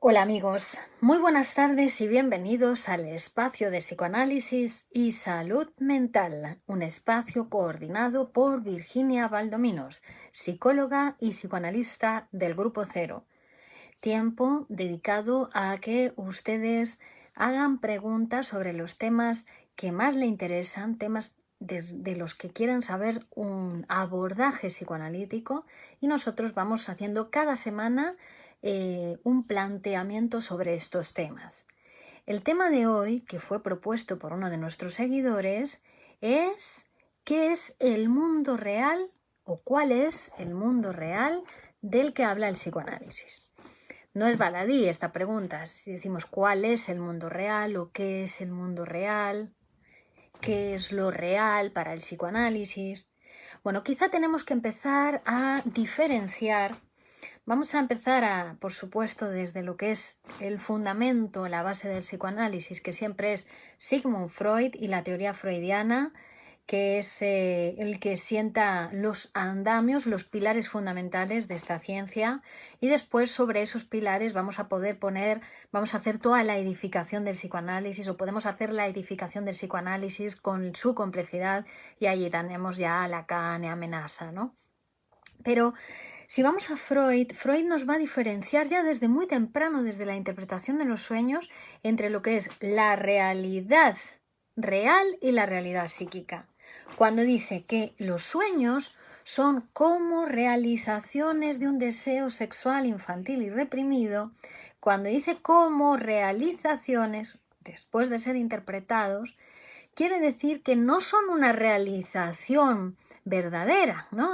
Hola amigos, muy buenas tardes y bienvenidos al espacio de psicoanálisis y salud mental, un espacio coordinado por Virginia Valdominos, psicóloga y psicoanalista del Grupo Cero. Tiempo dedicado a que ustedes hagan preguntas sobre los temas que más le interesan, temas de los que quieran saber un abordaje psicoanalítico, y nosotros vamos haciendo cada semana un planteamiento sobre estos temas. El tema de hoy, que fue propuesto por uno de nuestros seguidores, es ¿qué es el mundo real o cuál es el mundo real del que habla el psicoanálisis? No es baladí esta pregunta. Si decimos ¿cuál es el mundo real o qué es el mundo real? ¿Qué es lo real para el psicoanálisis? Bueno, quizá tenemos que empezar a diferenciar. Vamos a empezar por supuesto, desde lo que es el fundamento, la base del psicoanálisis, que siempre es Sigmund Freud y la teoría freudiana, que es el que sienta los andamios, los pilares fundamentales de esta ciencia, y después sobre esos pilares vamos a hacer toda la edificación del psicoanálisis, o podemos hacer la edificación del psicoanálisis con su complejidad, y ahí tenemos ya a Lacan y amenaza, ¿no? Pero si vamos a Freud nos va a diferenciar ya desde muy temprano, desde la interpretación de los sueños, entre lo que es la realidad real y la realidad psíquica. Cuando dice que los sueños son como realizaciones de un deseo sexual infantil y reprimido, cuando dice como realizaciones, después de ser interpretados, quiere decir que no son una realización verdadera, ¿no?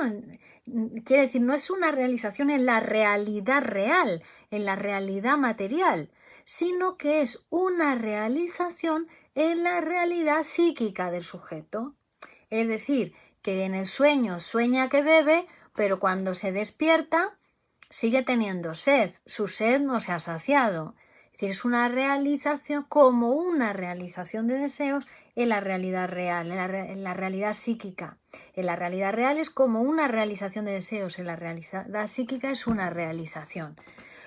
Quiere decir, no es una realización en la realidad real, en la realidad material, sino que es una realización en la realidad psíquica del sujeto. Es decir, que en el sueño sueña que bebe, pero cuando se despierta sigue teniendo sed, su sed no se ha saciado. Es decir, es una realización, como una realización de deseos en la realidad real, en la realidad psíquica. En la realidad real es como una realización de deseos, en la realidad psíquica es una realización.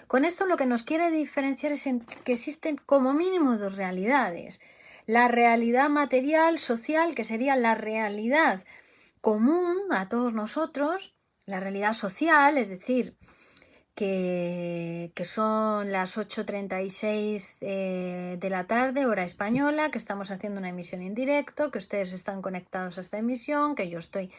Con esto lo que nos quiere diferenciar es que existen como mínimo dos realidades. La realidad material, social, que sería la realidad común a todos nosotros, la realidad social, es decir, que son las 8:36 de la tarde, hora española, que estamos haciendo una emisión en directo, que ustedes están conectados a esta emisión, que yo estoy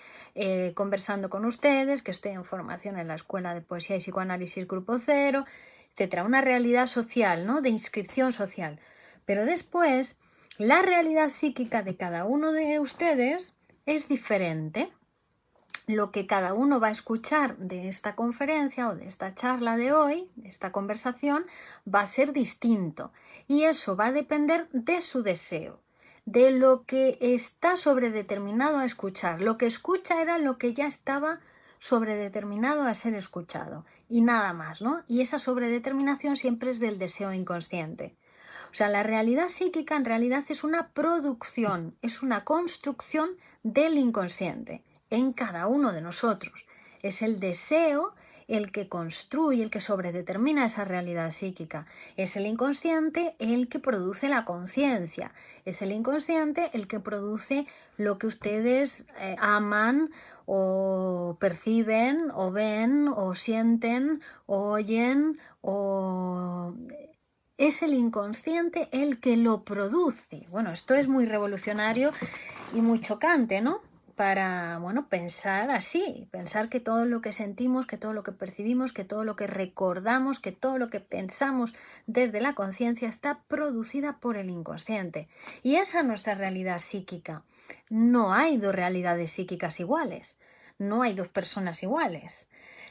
conversando con ustedes, que estoy en formación en la Escuela de Poesía y Psicoanálisis Grupo Cero, etcétera. Una realidad social, ¿no? De inscripción social. Pero después, la realidad psíquica de cada uno de ustedes es diferente. Lo que cada uno va a escuchar de esta conferencia o de esta charla de hoy, de esta conversación, va a ser distinto, y eso va a depender de su deseo, de lo que está sobredeterminado a escuchar. Lo que escucha era lo que ya estaba sobredeterminado a ser escuchado, y nada más, ¿no? Y esa sobredeterminación siempre es del deseo inconsciente. O sea, la realidad psíquica en realidad es una producción, es una construcción del inconsciente en cada uno de nosotros. Es el deseo el que construye, el que sobredetermina esa realidad psíquica. Es el inconsciente el que produce la conciencia. Es el inconsciente el que produce lo que ustedes aman o perciben o ven o sienten o oyen o... Es el inconsciente el que lo produce. Bueno, esto es muy revolucionario y muy chocante, ¿no? Para, pensar así, pensar que todo lo que sentimos, que todo lo que percibimos, que todo lo que recordamos, que todo lo que pensamos desde la conciencia está producida por el inconsciente. Y esa es nuestra realidad psíquica. No hay dos realidades psíquicas iguales, no hay dos personas iguales.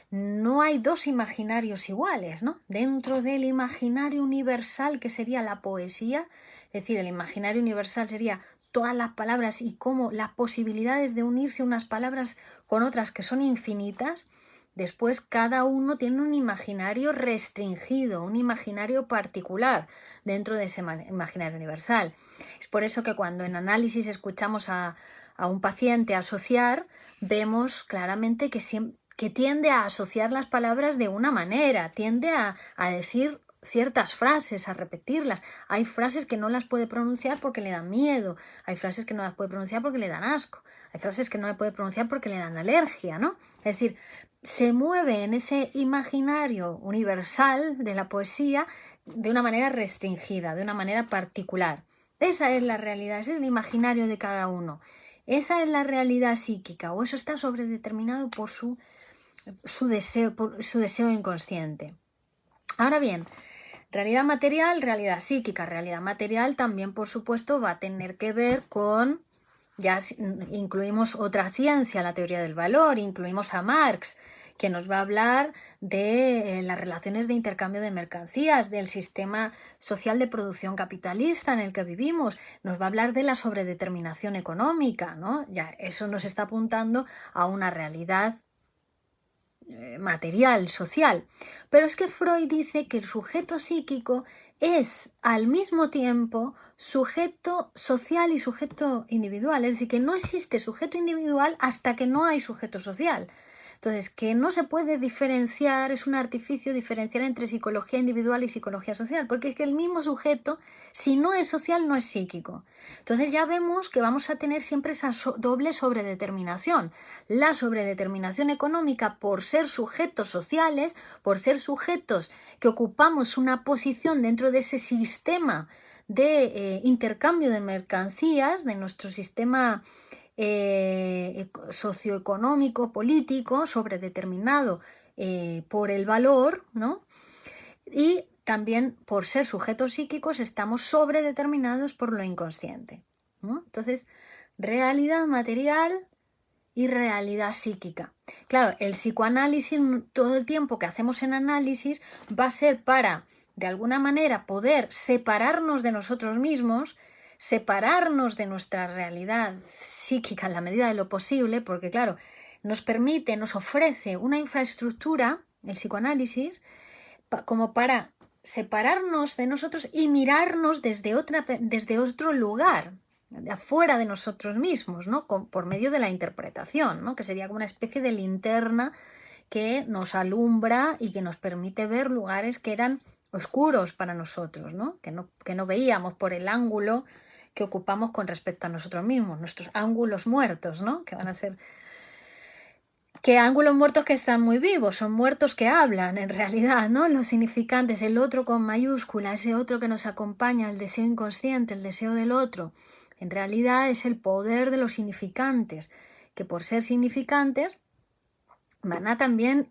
No hay dos imaginarios iguales, ¿no? Dentro del imaginario universal, que sería la poesía, es decir, el imaginario universal sería todas las palabras y cómo las posibilidades de unirse unas palabras con otras que son infinitas. Después cada uno tiene un imaginario restringido, un imaginario particular dentro de ese imaginario universal. Es por eso que cuando en análisis escuchamos a un paciente asociar, vemos claramente que tiende a asociar las palabras de una manera, tiende a decir ciertas frases, a repetirlas. Hay frases que no las puede pronunciar porque le dan miedo, hay frases que no las puede pronunciar porque le dan asco, hay frases que no las puede pronunciar porque le dan alergia, ¿no? Es decir, se mueve en ese imaginario universal de la poesía de una manera restringida, de una manera particular. Esa es la realidad, ese es el imaginario de cada uno. Esa es la realidad psíquica, o eso está sobredeterminado por su deseo inconsciente. Ahora bien, realidad material, realidad psíquica. Realidad material también, por supuesto, va a tener que ver con, ya incluimos otra ciencia, la teoría del valor, incluimos a Marx, que nos va a hablar de las relaciones de intercambio de mercancías, del sistema social de producción capitalista en el que vivimos, nos va a hablar de la sobredeterminación económica, ¿no? Ya eso nos está apuntando a una realidad material, social. Pero es que Freud dice que el sujeto psíquico es al mismo tiempo sujeto social y sujeto individual. Es decir, que no existe sujeto individual hasta que no hay sujeto social. Entonces, que no se puede diferenciar, es un artificio diferenciar entre psicología individual y psicología social, porque es que el mismo sujeto, si no es social, no es psíquico. Entonces ya vemos que vamos a tener siempre esa doble sobredeterminación. La sobredeterminación económica por ser sujetos sociales, por ser sujetos que ocupamos una posición dentro de ese sistema de intercambio de mercancías, de nuestro sistema socioeconómico, político, sobredeterminado por el valor, ¿no? Y también por ser sujetos psíquicos estamos sobredeterminados por lo inconsciente, ¿no? Entonces, realidad material y realidad psíquica. Claro, el psicoanálisis, todo el tiempo que hacemos en análisis, va a ser para, de alguna manera, poder separarnos de nosotros mismos, separarnos de nuestra realidad psíquica en la medida de lo posible, porque claro, nos permite, nos ofrece una infraestructura, el psicoanálisis, como para separarnos de nosotros y mirarnos desde otro lugar, de afuera de nosotros mismos, ¿no? Por medio de la interpretación, ¿no? Que sería como una especie de linterna que nos alumbra y que nos permite ver lugares que eran oscuros para nosotros, ¿no? Que no veíamos por el ángulo que ocupamos con respecto a nosotros mismos, nuestros ángulos muertos, ¿no? Que van a ser... ¿Qué ángulos muertos que están muy vivos? Son muertos que hablan, en realidad, ¿no? Los significantes, el otro con mayúscula, ese otro que nos acompaña, el deseo inconsciente, el deseo del otro. En realidad es el poder de los significantes, que por ser significantes van a también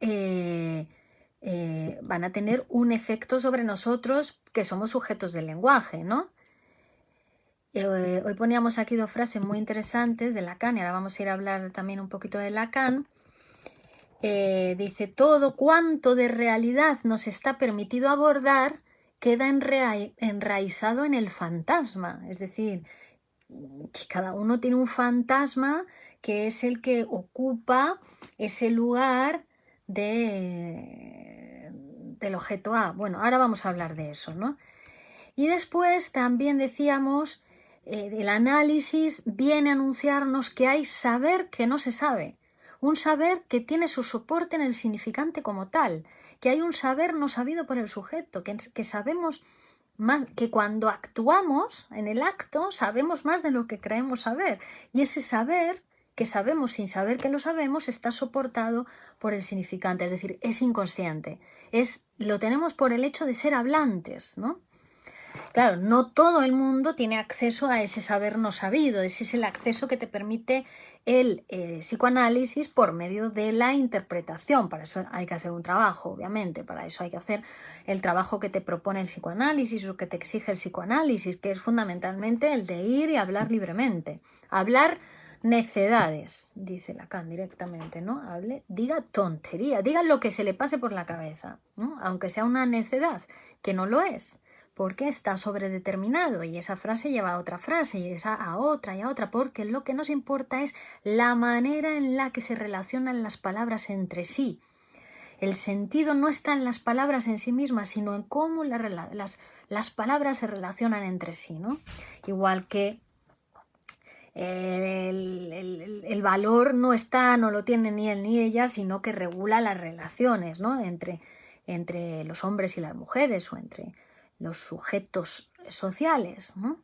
van a tener un efecto sobre nosotros que somos sujetos del lenguaje, ¿no? Hoy poníamos aquí dos frases muy interesantes de Lacan y ahora vamos a ir a hablar también un poquito de Lacan. Dice, todo cuanto de realidad nos está permitido abordar queda enraizado en el fantasma. Es decir, que cada uno tiene un fantasma que es el que ocupa ese lugar del objeto A. Bueno, ahora vamos a hablar de eso, ¿no? Y después también decíamos, el análisis viene a anunciarnos que hay saber que no se sabe. Un saber que tiene su soporte en el significante como tal, que hay un saber no sabido por el sujeto, que sabemos más, que cuando actuamos en el acto sabemos más de lo que creemos saber. Y ese saber que sabemos sin saber que lo sabemos está soportado por el significante, es decir, es inconsciente. Lo tenemos por el hecho de ser hablantes, ¿no? Claro, no todo el mundo tiene acceso a ese saber no sabido, ese es el acceso que te permite el psicoanálisis por medio de la interpretación. Para eso hay que hacer un trabajo, obviamente, para eso hay que hacer el trabajo que te propone el psicoanálisis o que te exige el psicoanálisis, que es fundamentalmente el de ir y hablar libremente. Hablar necedades, dice Lacan directamente, ¿no? Diga tontería, diga lo que se le pase por la cabeza, ¿no? Aunque sea una necedad, que no lo es, porque está sobredeterminado y esa frase lleva a otra frase y esa a otra y a otra, porque lo que nos importa es la manera en la que se relacionan las palabras entre sí. El sentido no está en las palabras en sí mismas, sino en cómo las palabras se relacionan entre sí, ¿no? Igual que el valor no lo tiene ni él ni ella, sino que regula las relaciones, ¿no? entre entre los hombres y las mujeres o entre los sujetos sociales, ¿no?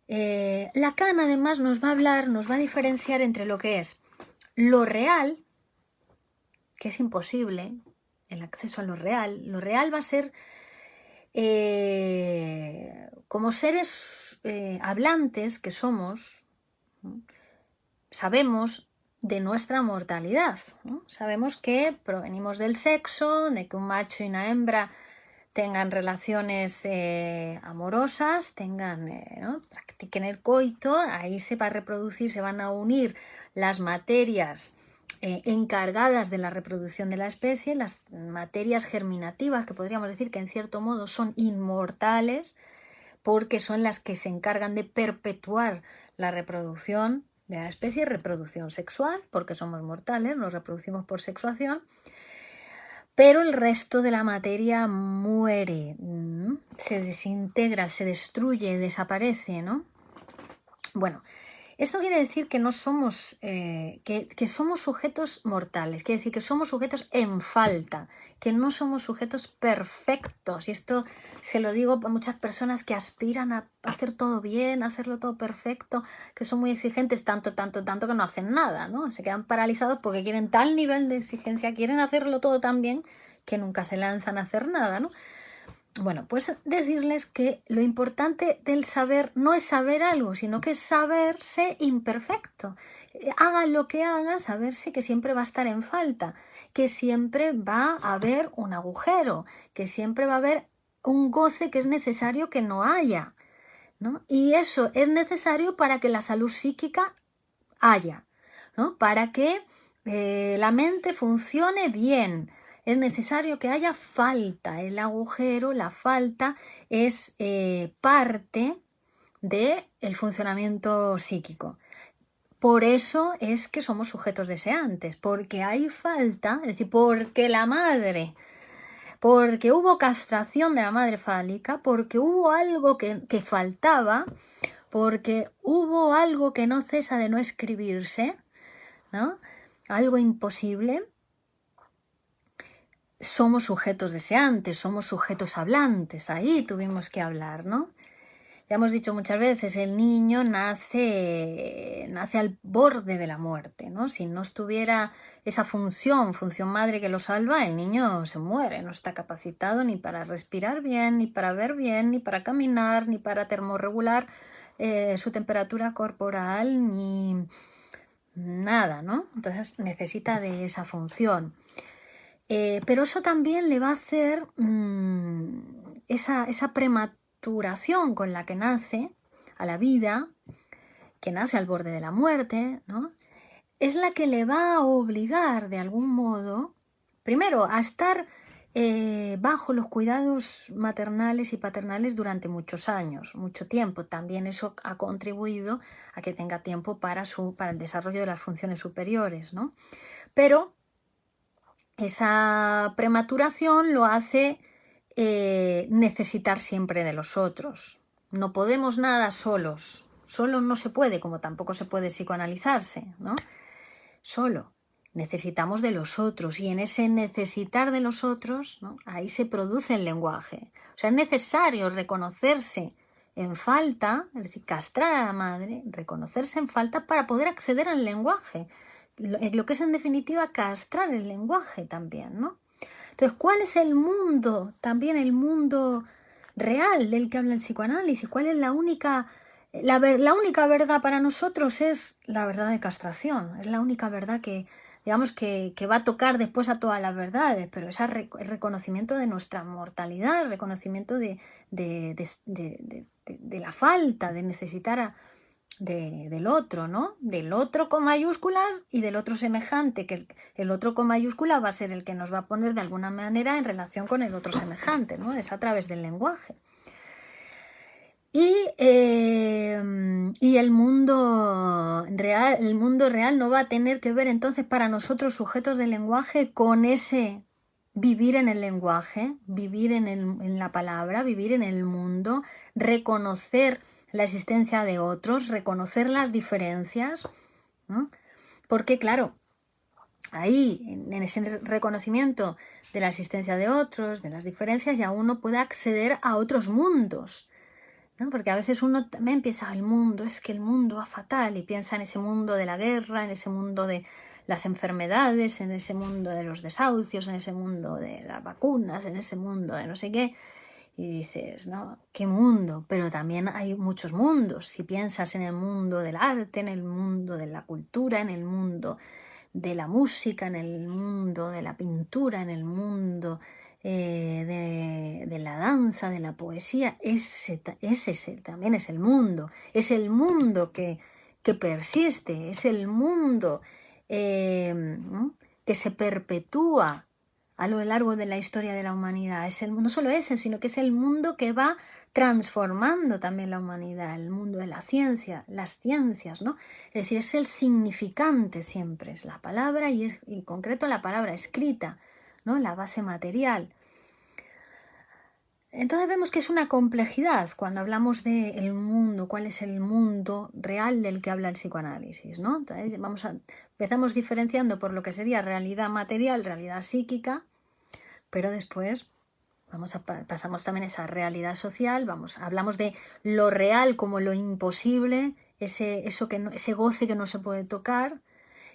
Lacan además nos va a hablar, nos va a diferenciar entre lo que es lo real, que es imposible, el acceso a lo real. Lo real va a ser como seres hablantes que somos, ¿no? Sabemos de nuestra mortalidad, ¿no? Sabemos que provenimos del sexo, de que un macho y una hembra tengan relaciones amorosas, ¿no? Practiquen el coito, ahí se va a reproducir, se van a unir las materias encargadas de la reproducción de la especie, las materias germinativas, que podríamos decir que en cierto modo son inmortales, porque son las que se encargan de perpetuar la reproducción de la especie, reproducción sexual, porque somos mortales, nos reproducimos por sexuación, pero el resto de la materia muere, se desintegra, se destruye, desaparece, ¿no? Bueno, esto quiere decir que no somos, que somos sujetos mortales, quiere decir que somos sujetos en falta, que no somos sujetos perfectos. Y esto se lo digo a muchas personas que aspiran a hacer todo bien, a hacerlo todo perfecto, que son muy exigentes, tanto que no hacen nada, ¿no? Se quedan paralizados porque quieren tal nivel de exigencia, quieren hacerlo todo tan bien que nunca se lanzan a hacer nada, ¿no? Bueno, pues decirles que lo importante del saber no es saber algo, sino que es saberse imperfecto. Haga lo que haga, saberse que siempre va a estar en falta, que siempre va a haber un agujero, que siempre va a haber un goce que es necesario que no haya, ¿no? Y eso es necesario para que la salud psíquica haya, ¿no? Para que la mente funcione bien. Es necesario que haya falta. El agujero, la falta, es parte del funcionamiento psíquico. Por eso es que somos sujetos deseantes, porque hay falta, es decir, porque la madre, porque hubo castración de la madre fálica, porque hubo algo que faltaba, porque hubo algo que no cesa de no escribirse, ¿no? Algo imposible. Somos sujetos deseantes, somos sujetos hablantes, ahí tuvimos que hablar, ¿no? Ya hemos dicho muchas veces, el niño nace al borde de la muerte, ¿no? Si no estuviera esa función madre que lo salva, el niño se muere, no está capacitado ni para respirar bien, ni para ver bien, ni para caminar, ni para termorregular su temperatura corporal, ni nada, ¿no? Entonces necesita de esa función. Pero eso también le va a hacer esa prematuración con la que nace a la vida, que nace al borde de la muerte, ¿no? Es la que le va a obligar de algún modo, primero, a estar bajo los cuidados maternales y paternales durante muchos años, mucho tiempo. También eso ha contribuido a que tenga tiempo para el desarrollo de las funciones superiores, ¿no? Pero esa prematuración lo hace necesitar siempre de los otros. No podemos nada solos. Solo no se puede, como tampoco se puede psicoanalizarse, ¿no? Solo. Necesitamos de los otros y en ese necesitar de los otros, ¿no? Ahí se produce el lenguaje. O sea, es necesario reconocerse en falta, es decir, castrar a la madre, reconocerse en falta para poder acceder al lenguaje. Lo que es en definitiva castrar el lenguaje también, ¿no? Entonces, ¿cuál es el mundo, también el mundo real del que habla el psicoanálisis? ¿Cuál es la única verdad para nosotros? Es la verdad de castración, es la única verdad que, digamos, que va a tocar después a todas las verdades, pero es el reconocimiento de nuestra mortalidad, el reconocimiento de la falta, de necesitar del otro, ¿no? Del otro con mayúsculas y del otro semejante, que el otro con mayúsculas va a ser el que nos va a poner de alguna manera en relación con el otro semejante, ¿no? Es a través del lenguaje. Y el mundo real no va a tener que ver entonces para nosotros sujetos del lenguaje con ese vivir en el lenguaje, vivir en la palabra, vivir en el mundo, reconocer la existencia de otros, reconocer las diferencias, ¿no? Porque claro, ahí en ese reconocimiento de la existencia de otros, de las diferencias, ya uno puede acceder a otros mundos, ¿no? Porque a veces uno también piensa, el mundo, es que el mundo va fatal, y piensa en ese mundo de la guerra, en ese mundo de las enfermedades, en ese mundo de los desahucios, en ese mundo de las vacunas, en ese mundo de no sé qué, y dices, ¿no? ¿Qué mundo? Pero también hay muchos mundos. Si piensas en el mundo del arte, en el mundo de la cultura, en el mundo de la música, en el mundo de la pintura, en el mundo de la danza, de la poesía, ese también es el mundo que persiste, es el mundo ¿no? que se perpetúa a lo largo de la historia de la humanidad. No solo ese, sino que es el mundo que va transformando también la humanidad, el mundo de la ciencia, las ciencias, ¿no? Es decir, es el significante siempre, es la palabra y en concreto la palabra escrita, ¿no? La base material. Entonces vemos que es una complejidad cuando hablamos del mundo, cuál es el mundo real del que habla el psicoanálisis, ¿no? Entonces empezamos diferenciando por lo que sería realidad material, realidad psíquica, pero después pasamos también a esa realidad social, hablamos de lo real como lo imposible, ese goce que no se puede tocar,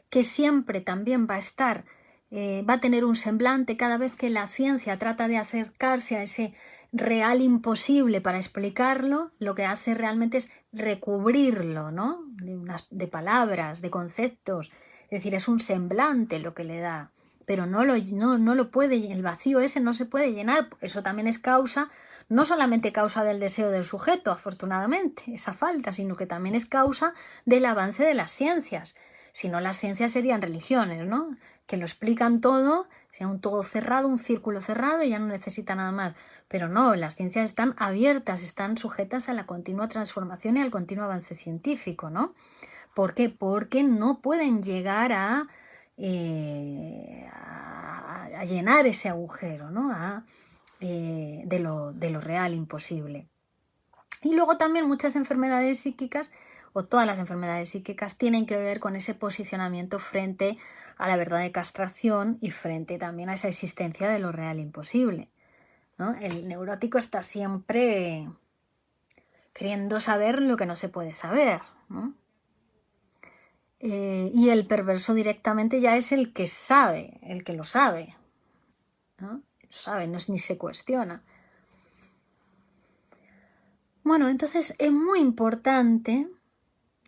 que siempre también va a estar, va a tener un semblante cada vez que la ciencia trata de acercarse a ese real imposible para explicarlo, lo que hace realmente es recubrirlo, ¿no? De palabras, de conceptos, es decir, es un semblante lo que le da, pero no lo puede, el vacío ese no se puede llenar. Eso también es no solamente causa del deseo del sujeto, afortunadamente, esa falta, sino que también es causa del avance de las ciencias. Si no, las ciencias serían religiones, ¿no? Que lo explican todo, sea un todo cerrado, un círculo cerrado y ya no necesita nada más. Pero no, las ciencias están abiertas, están sujetas a la continua transformación y al continuo avance científico, ¿no? ¿Por qué? Porque no pueden llegar a llenar ese agujero, ¿no? De lo real imposible. Y luego también muchas enfermedades psíquicas, o todas las enfermedades psíquicas, tienen que ver con ese posicionamiento frente a la verdad de castración y frente también a esa existencia de lo real imposible, ¿no? El neurótico está siempre queriendo saber lo que no se puede saber, ¿no? Y el perverso directamente ya es el que sabe, el que lo sabe, ¿no? Lo sabe, ni se cuestiona. Bueno, entonces es muy importante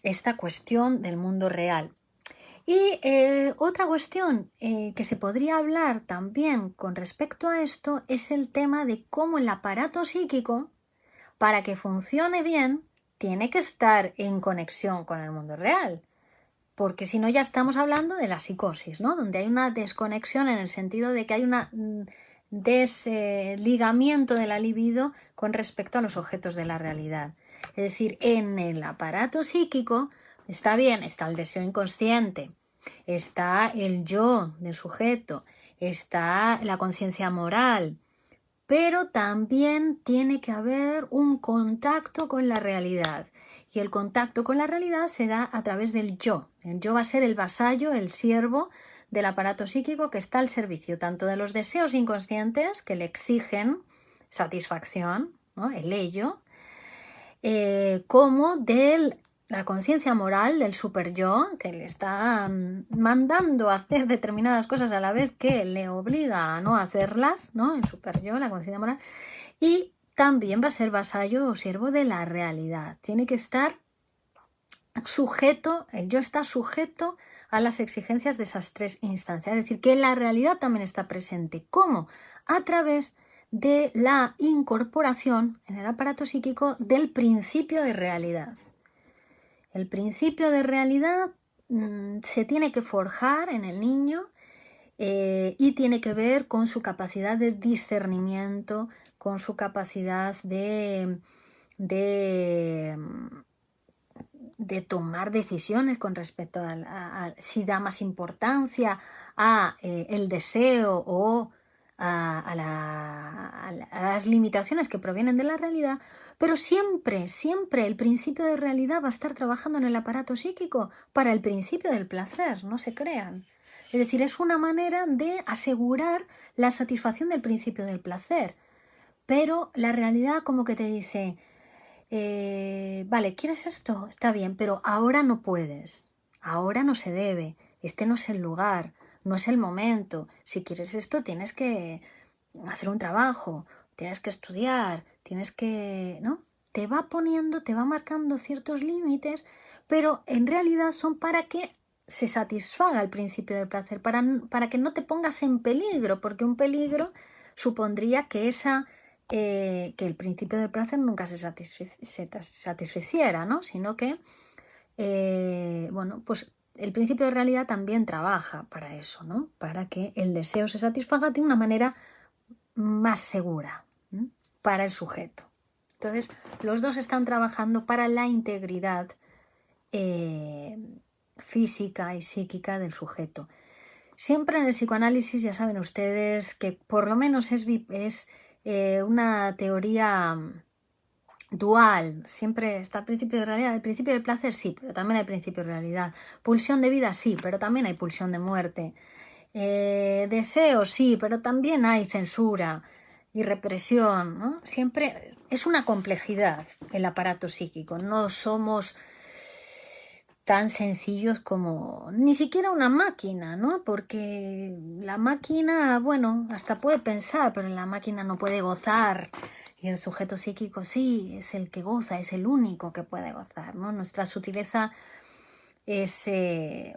esta cuestión del mundo real. Y otra cuestión que se podría hablar también con respecto a esto es el tema de cómo el aparato psíquico, para que funcione bien, tiene que estar en conexión con el mundo real. Porque si no ya estamos hablando de la psicosis, ¿no? Donde hay una desconexión en el sentido de que hay un desligamiento de la libido con respecto a los objetos de la realidad. Es decir, en el aparato psíquico está bien, está el deseo inconsciente, está el yo del sujeto, está la conciencia moral, pero también tiene que haber un contacto con la realidad. Y el contacto con la realidad se da a través del yo. El yo va a ser el vasallo, el siervo del aparato psíquico que está al servicio tanto de los deseos inconscientes que le exigen satisfacción, ¿no? El ello, como de la conciencia moral del superyo que le está mandando a hacer determinadas cosas a la vez que le obliga a no hacerlas, ¿no? El superyo, la conciencia moral, y también va a ser vasallo o siervo de la realidad. Tiene que estar sujeto, el yo está sujeto a las exigencias de esas tres instancias. Es decir, que la realidad también está presente. ¿Cómo? A través de la incorporación en el aparato psíquico del principio de realidad. El principio de realidad se tiene que forjar en el niño y tiene que ver con su capacidad de discernimiento, con su capacidad de tomar decisiones con respecto a si da más importancia a el deseo o a las limitaciones que provienen de la realidad, pero siempre el principio de realidad va a estar trabajando en el aparato psíquico para el principio del placer, no se crean. Es Es decir, es una manera de asegurar la satisfacción del principio del placer. Pero la realidad como que te dice, vale, ¿quieres esto? Está bien, pero ahora no puedes. Ahora no se debe. Este no es el lugar, no es el momento. Si quieres esto, tienes que hacer un trabajo, tienes que estudiar, tienes que, ¿no? Te va poniendo, te va marcando ciertos límites, pero en realidad son para que se satisfaga el principio del placer, para que no te pongas en peligro, porque un peligro supondría que que el principio del placer nunca se satisficiera, ¿no? Sino que, bueno, pues el principio de realidad también trabaja para eso, ¿no? Para que el deseo se satisfaga de una manera más segura, ¿m? Para el sujeto. Entonces, los dos están trabajando para la integridad física y psíquica del sujeto. Siempre en el psicoanálisis, ya saben ustedes que por lo menos es una teoría dual. Siempre está el principio de realidad. El principio del placer sí, pero también hay principio de realidad. Pulsión de vida sí, pero también hay pulsión de muerte. Deseo sí, pero también hay censura y represión, ¿no? Siempre es una complejidad el aparato psíquico. No somos tan sencillos como ni siquiera una máquina, ¿no? Porque la máquina, bueno, hasta puede pensar, pero la máquina no puede gozar. Y el sujeto psíquico sí, es el que goza, es el único que puede gozar, ¿no? Nuestra sutileza es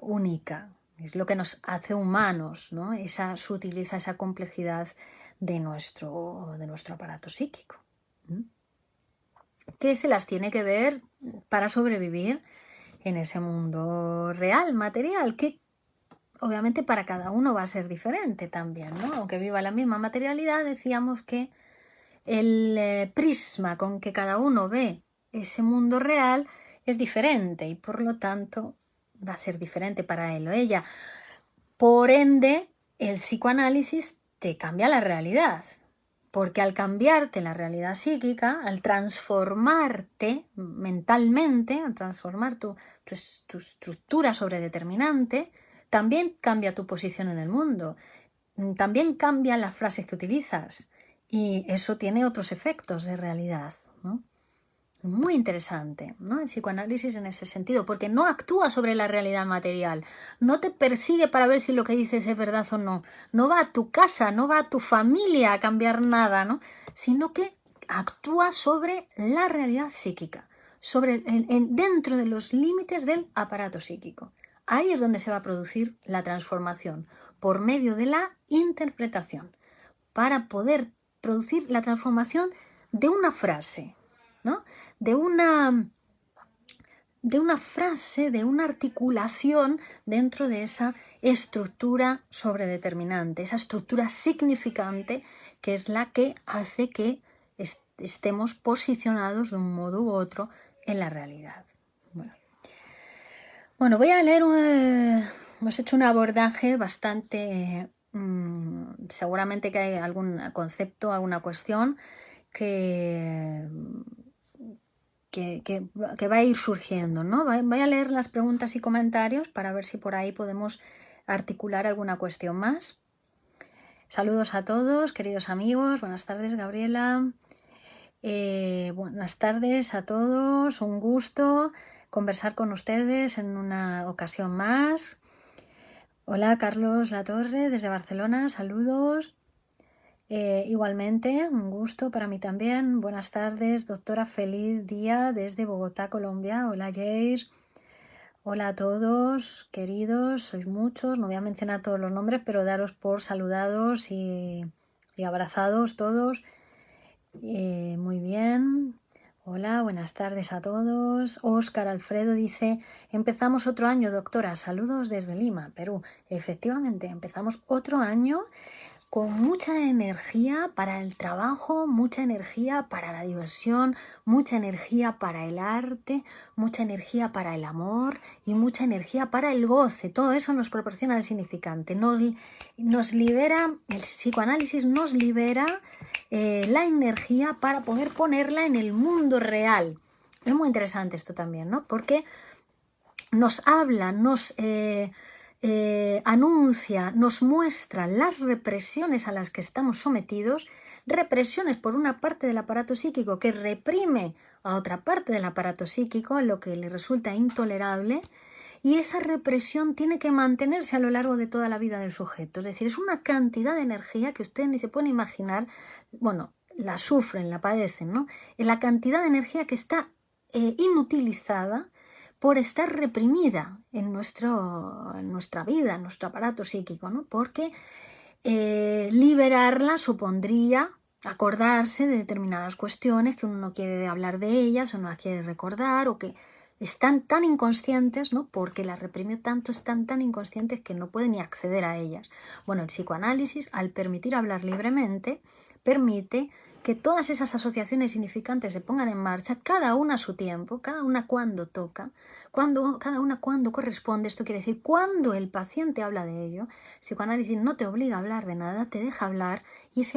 única, es lo que nos hace humanos, ¿no? Esa sutileza, esa complejidad de nuestro aparato psíquico, ¿m? Que se las tiene que ver para sobrevivir en ese mundo real, material, que obviamente para cada uno va a ser diferente también, ¿no? Aunque viva la misma materialidad, decíamos que el prisma con que cada uno ve ese mundo real es diferente y por lo tanto va a ser diferente para él o ella. Por ende, el psicoanálisis te cambia la realidad, porque al cambiarte la realidad psíquica, al transformarte mentalmente, al transformar tu estructura sobredeterminante, también cambia tu posición en el mundo, también cambian las frases que utilizas y eso tiene otros efectos de realidad, ¿no? Muy interesante, ¿no? El psicoanálisis en ese sentido, porque no actúa sobre la realidad material, no te persigue para ver si lo que dices es verdad o no, no va a tu casa, no va a tu familia a cambiar nada, ¿no? Sino que actúa sobre la realidad psíquica, sobre dentro de los límites del aparato psíquico. Ahí es donde se va a producir la transformación, por medio de la interpretación, para poder producir la transformación de una frase, ¿no? De una frase, de una articulación dentro de esa estructura sobredeterminante, esa estructura significante que es la que hace que estemos posicionados de un modo u otro en la realidad. Bueno, voy a leer, hemos hecho un abordaje bastante, seguramente que hay algún concepto, alguna cuestión que va a ir surgiendo, ¿no? Voy a leer las preguntas y comentarios para ver si por ahí podemos articular alguna cuestión más. Saludos a todos, queridos amigos. Buenas tardes, Gabriela. Buenas tardes a todos. Un gusto conversar con ustedes en una ocasión más. Hola, Carlos Latorre, desde Barcelona. Saludos. Igualmente, un gusto para mí también. Buenas tardes, doctora. Feliz día desde Bogotá, Colombia. Hola, Jair. Hola a todos, queridos. Sois muchos. No voy a mencionar todos los nombres, pero daros por saludados y abrazados todos. Muy bien. Hola, buenas tardes a todos. Óscar Alfredo dice, empezamos otro año, doctora. Saludos desde Lima, Perú. Efectivamente, empezamos otro año con mucha energía para el trabajo, mucha energía para la diversión, mucha energía para el arte, mucha energía para el amor y mucha energía para el goce. Todo eso nos proporciona el significante. Nos libera, el psicoanálisis nos libera la energía para poder ponerla en el mundo real. Es muy interesante esto también, ¿no? Porque nos habla, nos anuncia, nos muestra las represiones a las que estamos sometidos, represiones por una parte del aparato psíquico que reprime a otra parte del aparato psíquico, lo que le resulta intolerable, y esa represión tiene que mantenerse a lo largo de toda la vida del sujeto. Es decir, es una cantidad de energía que ustedes ni se pueden imaginar, bueno, la sufren, la padecen, ¿no? Es la cantidad de energía que está inutilizada por estar reprimida en nuestra vida, en nuestro aparato psíquico, ¿no? Porque liberarla supondría acordarse de determinadas cuestiones que uno no quiere hablar de ellas o no las quiere recordar o que están tan inconscientes, ¿no? Porque las reprimió tanto, están tan inconscientes que no pueden ni acceder a ellas. Bueno, el psicoanálisis, al permitir hablar libremente, permite que todas esas asociaciones significantes se pongan en marcha, cada una a su tiempo, cada una cuando toca, cada una cuando corresponde. Esto quiere decir, cuando el paciente habla de ello, el psicoanálisis no te obliga a hablar de nada, te deja hablar y es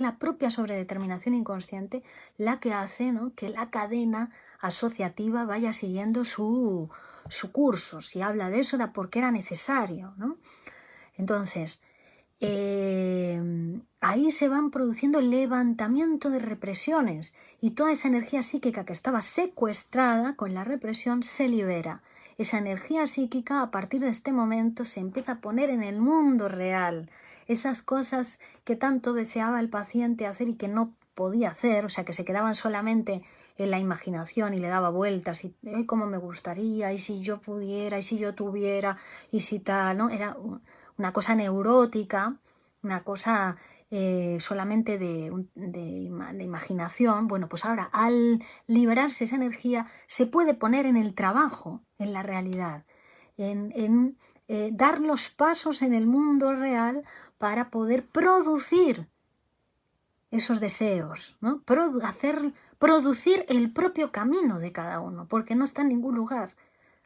la propia sobredeterminación inconsciente la que hace, ¿no?, que la cadena asociativa vaya siguiendo su curso. Si habla de eso era porque era necesario, ¿no? Entonces, ahí se van produciendo el levantamiento de represiones y toda esa energía psíquica que estaba secuestrada con la represión se libera. Esa energía psíquica a partir de este momento se empieza a poner en el mundo real. Esas cosas que tanto deseaba el paciente hacer y que no podía hacer, o sea, que se quedaban solamente en la imaginación y le daba vueltas y cómo me gustaría, y si yo pudiera, y si yo tuviera, y si tal, ¿no? Era una cosa neurótica, una cosa solamente de imaginación. Bueno, pues ahora al liberarse esa energía se puede poner en el trabajo, en la realidad, en dar los pasos en el mundo real para poder producir esos deseos, ¿no? Producir el propio camino de cada uno, porque no está en ningún lugar.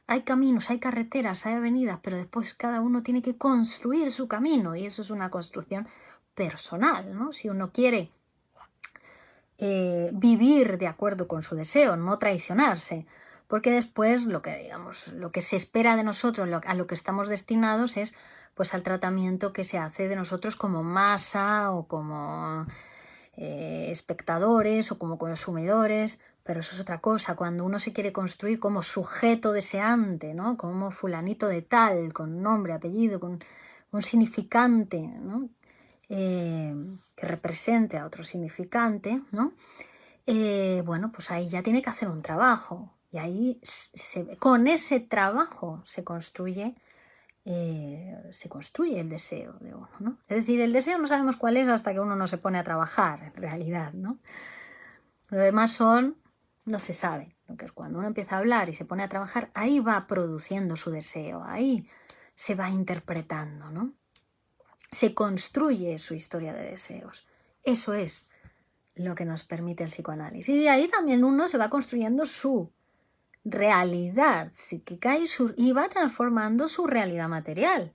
Hay caminos, hay carreteras, hay avenidas, pero después cada uno tiene que construir su camino y eso es una construcción personal, ¿no? Si uno quiere vivir de acuerdo con su deseo, no traicionarse, porque después lo que se espera de nosotros, a lo que estamos destinados es pues al tratamiento que se hace de nosotros como masa o como espectadores o como consumidores, pero eso es otra cosa. Cuando uno se quiere construir como sujeto deseante, ¿no?, como fulanito de tal, con nombre, apellido, con un significante, ¿no?, que represente a otro significante, ¿no? Bueno, pues ahí ya tiene que hacer un trabajo y ahí con ese trabajo se construye el deseo de uno, ¿no? Es decir, el deseo no sabemos cuál es hasta que uno no se pone a trabajar, en realidad, ¿no? Lo demás no se sabe. Lo que es cuando uno empieza a hablar y se pone a trabajar, ahí va produciendo su deseo, ahí se va interpretando, ¿no? Se construye su historia de deseos. Eso es lo que nos permite el psicoanálisis. Y de ahí también uno se va construyendo su realidad psíquica y va transformando su realidad material.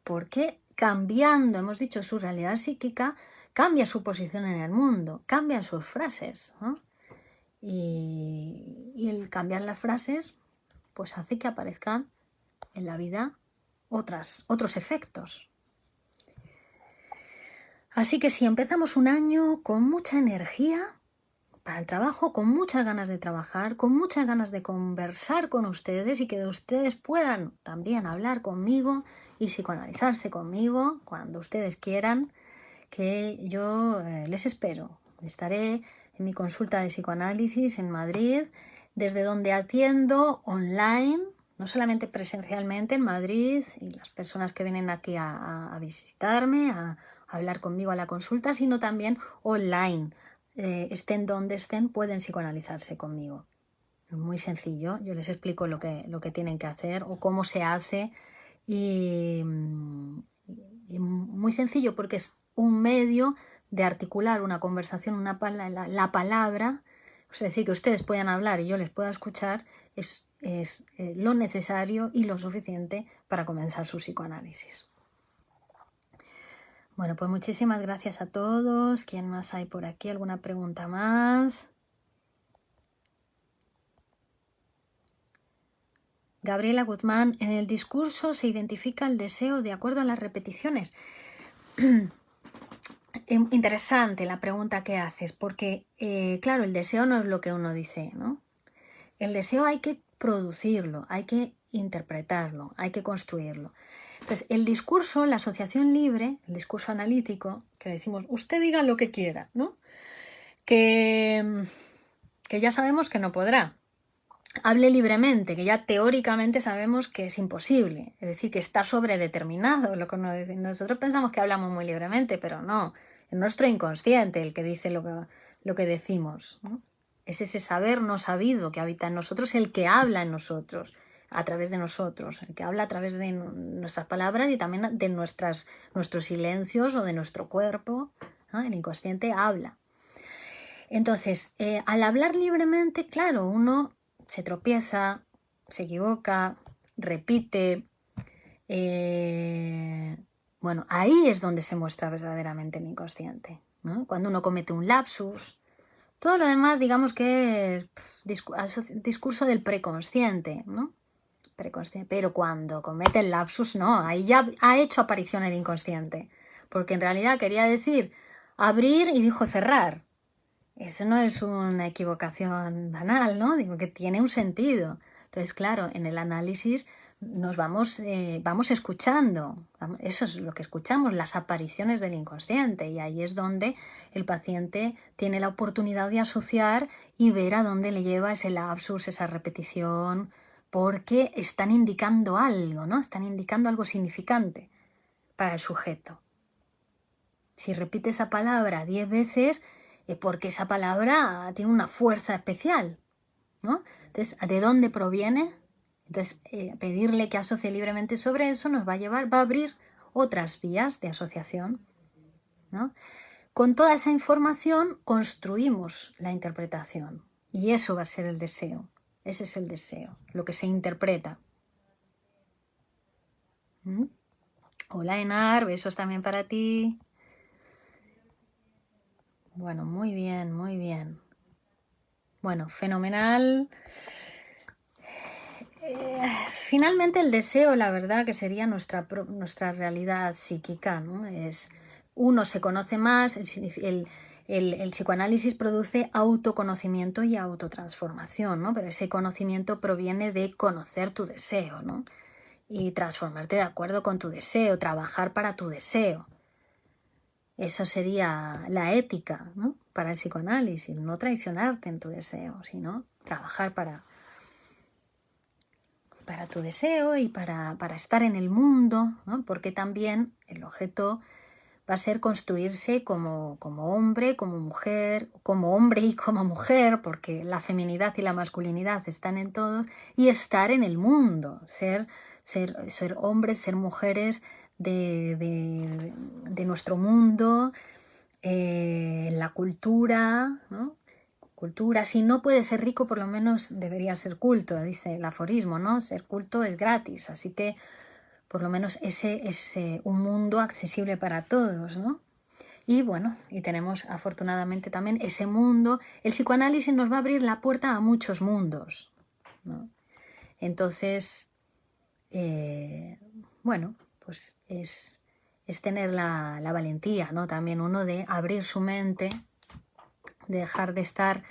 Porque cambiando, hemos dicho, su realidad psíquica, cambia su posición en el mundo, cambian sus frases, ¿no? Y el cambiar las frases pues hace que aparezcan en la vida otros efectos. Así que si empezamos un año con mucha energía para el trabajo, con muchas ganas de trabajar, con muchas ganas de conversar con ustedes y que ustedes puedan también hablar conmigo y psicoanalizarse conmigo cuando ustedes quieran, que yo les espero. Estaré en mi consulta de psicoanálisis en Madrid, desde donde atiendo online, no solamente presencialmente en Madrid, y las personas que vienen aquí a visitarme, a hablar conmigo a la consulta, sino también online. Estén donde estén, pueden psicoanalizarse conmigo. Muy sencillo, yo les explico lo que tienen que hacer o cómo se hace y muy sencillo porque es un medio de articular una conversación, la palabra, es decir, que ustedes puedan hablar y yo les pueda escuchar, es lo necesario y lo suficiente para comenzar su psicoanálisis. Bueno, pues muchísimas gracias a todos. ¿Quién más hay por aquí? ¿Alguna pregunta más? Gabriela Guzmán, en el discurso se identifica el deseo de acuerdo a las repeticiones. Interesante la pregunta que haces, porque claro, el deseo no es lo que uno dice, ¿no? El deseo hay que producirlo, hay que interpretarlo, hay que construirlo. Entonces, el discurso, la asociación libre, el discurso analítico, que decimos, usted diga lo que quiera, ¿no? Que ya sabemos que no podrá. Hable libremente, que ya teóricamente sabemos que es imposible, es decir, que está sobredeterminado. Nosotros pensamos que hablamos muy libremente, pero no, es nuestro inconsciente el que dice lo que decimos, ¿no? Es ese saber no sabido que habita en nosotros, el que habla en nosotros, a través de nosotros, el que habla a través de nuestras palabras y también de nuestros silencios o de nuestro cuerpo, ¿no? El inconsciente habla. Entonces, al hablar libremente, claro, uno se tropieza, se equivoca, repite. Bueno, ahí es donde se muestra verdaderamente el inconsciente, ¿no? Cuando uno comete un lapsus. Todo lo demás, digamos que es discurso del preconsciente, ¿no? Preconsciente. Pero cuando comete el lapsus, no, ahí ya ha hecho aparición el inconsciente. Porque en realidad quería decir abrir y dijo cerrar. Eso no es una equivocación banal, ¿no? Digo que tiene un sentido. Entonces, claro, en el análisis nos vamos escuchando. Eso es lo que escuchamos, las apariciones del inconsciente. Y ahí es donde el paciente tiene la oportunidad de asociar y ver a dónde le lleva ese lapsus, esa repetición, porque están indicando algo, ¿no? Están indicando algo significante para el sujeto. Si repite esa palabra 10 veces, porque esa palabra tiene una fuerza especial, ¿no? Entonces, ¿de dónde proviene? Entonces, pedirle que asocie libremente sobre eso nos va a abrir otras vías de asociación, ¿no? Con toda esa información construimos la interpretación y eso va a ser el deseo. Ese es el deseo, lo que se interpreta. ¿Mm? Hola Enar, besos también para ti. Bueno, muy bien, muy bien. Bueno, fenomenal. Finalmente el deseo, la verdad, que sería nuestra realidad psíquica, ¿no? Uno se conoce más, el psicoanálisis produce autoconocimiento y autotransformación, ¿no? Pero ese conocimiento proviene de conocer tu deseo, ¿no? Y transformarte de acuerdo con tu deseo, trabajar para tu deseo. Eso sería la ética, ¿no? Para el psicoanálisis, no traicionarte en tu deseo, sino trabajar para tu deseo y para estar en el mundo, ¿no? Porque también el objeto va a ser construirse como hombre, como mujer, como hombre y como mujer, porque la feminidad y la masculinidad están en todos, y estar en el mundo, ser hombres, ser mujeres de nuestro mundo, la cultura, ¿no? Cultura, si no puede ser rico, por lo menos debería ser culto, dice el aforismo, ¿no? Ser culto es gratis, así que por lo menos ese es un mundo accesible para todos, ¿no? Y bueno, y tenemos afortunadamente también ese mundo. El psicoanálisis nos va a abrir la puerta a muchos mundos, ¿no? Entonces, bueno, pues es tener la valentía, ¿no? También uno de abrir su mente, de dejar de estar,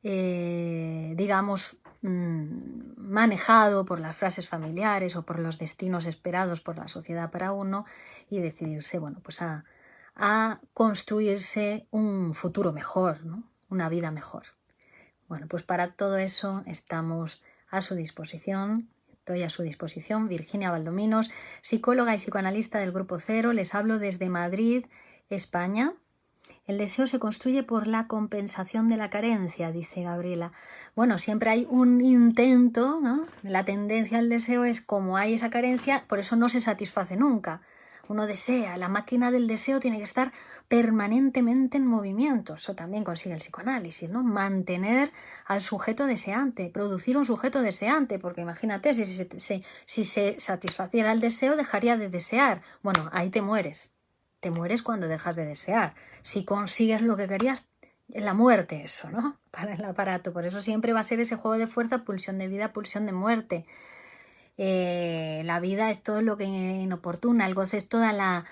digamos, manejado por las frases familiares o por los destinos esperados por la sociedad para uno y decidirse, bueno, pues a construirse un futuro mejor, ¿no? Una vida mejor. Bueno, pues para todo eso estamos a su disposición. Estoy a su disposición, Virginia Baldominos, psicóloga y psicoanalista del Grupo Cero. Les hablo desde Madrid, España. El deseo se construye por la compensación de la carencia, dice Gabriela. Bueno, siempre hay un intento, ¿no? La tendencia al deseo es como hay esa carencia, por eso no se satisface nunca. Uno desea, la máquina del deseo tiene que estar permanentemente en movimiento. Eso también consigue el psicoanálisis, ¿no? Mantener al sujeto deseante, producir un sujeto deseante, porque imagínate, si se satisfaciera el deseo, dejaría de desear. Bueno, ahí te mueres. Te mueres cuando dejas de desear. Si consigues lo que querías, la muerte eso, ¿no? Para el aparato. Por eso siempre va a ser ese juego de fuerza, pulsión de vida, pulsión de muerte. La vida es todo lo que inoportuna, el goce es toda la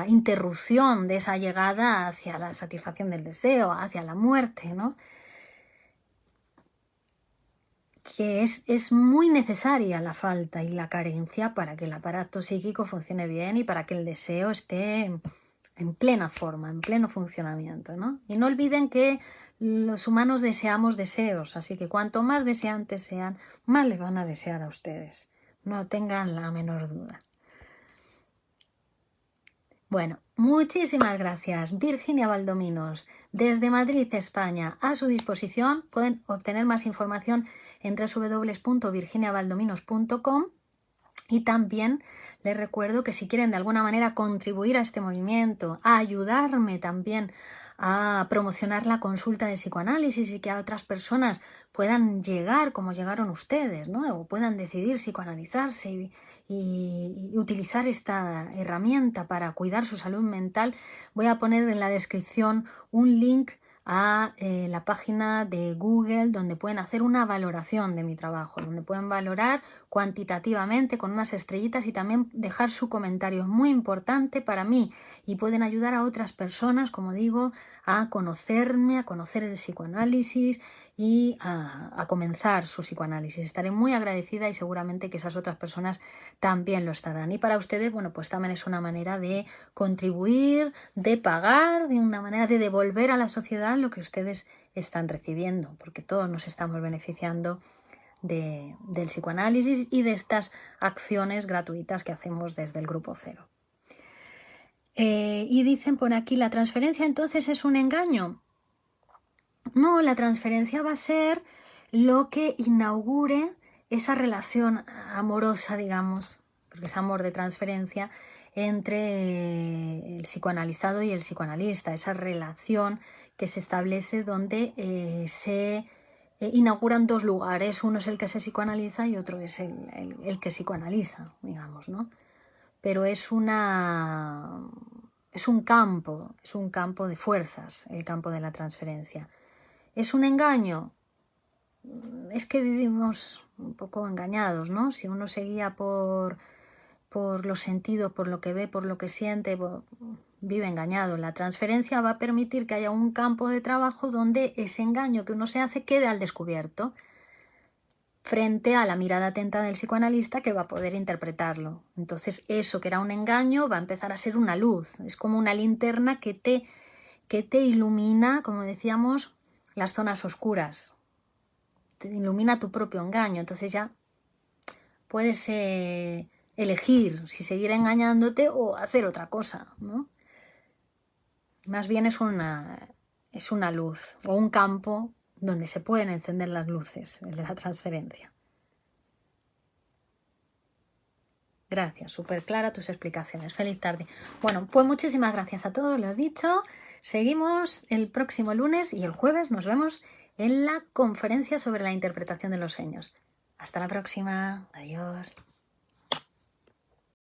interrupción de esa llegada hacia la satisfacción del deseo, hacia la muerte, ¿no? Que es muy necesaria la falta y la carencia para que el aparato psíquico funcione bien y para que el deseo esté en plena forma, en pleno funcionamiento, ¿no? Y no olviden que los humanos deseamos deseos, así que cuanto más deseantes sean, más les van a desear a ustedes. No tengan la menor duda. Bueno, muchísimas gracias, Virginia Valdominos, desde Madrid, España, a su disposición. Pueden obtener más información en www.virginiavaldominos.com y también les recuerdo que si quieren de alguna manera contribuir a este movimiento, a ayudarme también a promocionar la consulta de psicoanálisis y que a otras personas puedan llegar como llegaron ustedes, ¿no? O puedan decidir psicoanalizarse y utilizar esta herramienta para cuidar su salud mental, voy a poner en la descripción un link a la página de Google donde pueden hacer una valoración de mi trabajo, donde pueden valorar cuantitativamente con unas estrellitas y también dejar su comentario. Es muy importante para mí y pueden ayudar a otras personas, como digo, a conocerme, a conocer el psicoanálisis y a comenzar su psicoanálisis. Estaré muy agradecida y seguramente que esas otras personas también lo estarán. Y para ustedes, bueno, pues también es una manera de contribuir, de pagar, de una manera de devolver a la sociedad lo que ustedes están recibiendo, porque todos nos estamos beneficiando del psicoanálisis y de estas acciones gratuitas que hacemos desde el Grupo Cero. Y dicen por aquí, ¿la transferencia entonces es un engaño? No, la transferencia va a ser lo que inaugure esa relación amorosa, digamos, porque es amor de transferencia, entre el psicoanalizado y el psicoanalista, esa relación que se establece donde se inauguran dos lugares, uno es el que se psicoanaliza y otro es el que psicoanaliza, digamos, ¿no? Pero es un campo de fuerzas, el campo de la transferencia. ¿Es un engaño? Es que vivimos un poco engañados, ¿no? Si uno se guía por los sentidos, por lo que ve, por lo que siente, vive engañado. La transferencia va a permitir que haya un campo de trabajo donde ese engaño que uno se hace quede al descubierto frente a la mirada atenta del psicoanalista que va a poder interpretarlo. Entonces eso que era un engaño va a empezar a ser una luz. Es como una linterna que te ilumina, como decíamos, las zonas oscuras. Te ilumina tu propio engaño. Entonces ya puedes elegir si seguir engañándote o hacer otra cosa, ¿no? Más bien es una luz o un campo donde se pueden encender las luces, el de la transferencia. Gracias, súper clara tus explicaciones. Feliz tarde. Bueno, pues muchísimas gracias a todos, lo has dicho. Seguimos el próximo lunes y el jueves nos vemos en la conferencia sobre la interpretación de los sueños. Hasta la próxima. Adiós.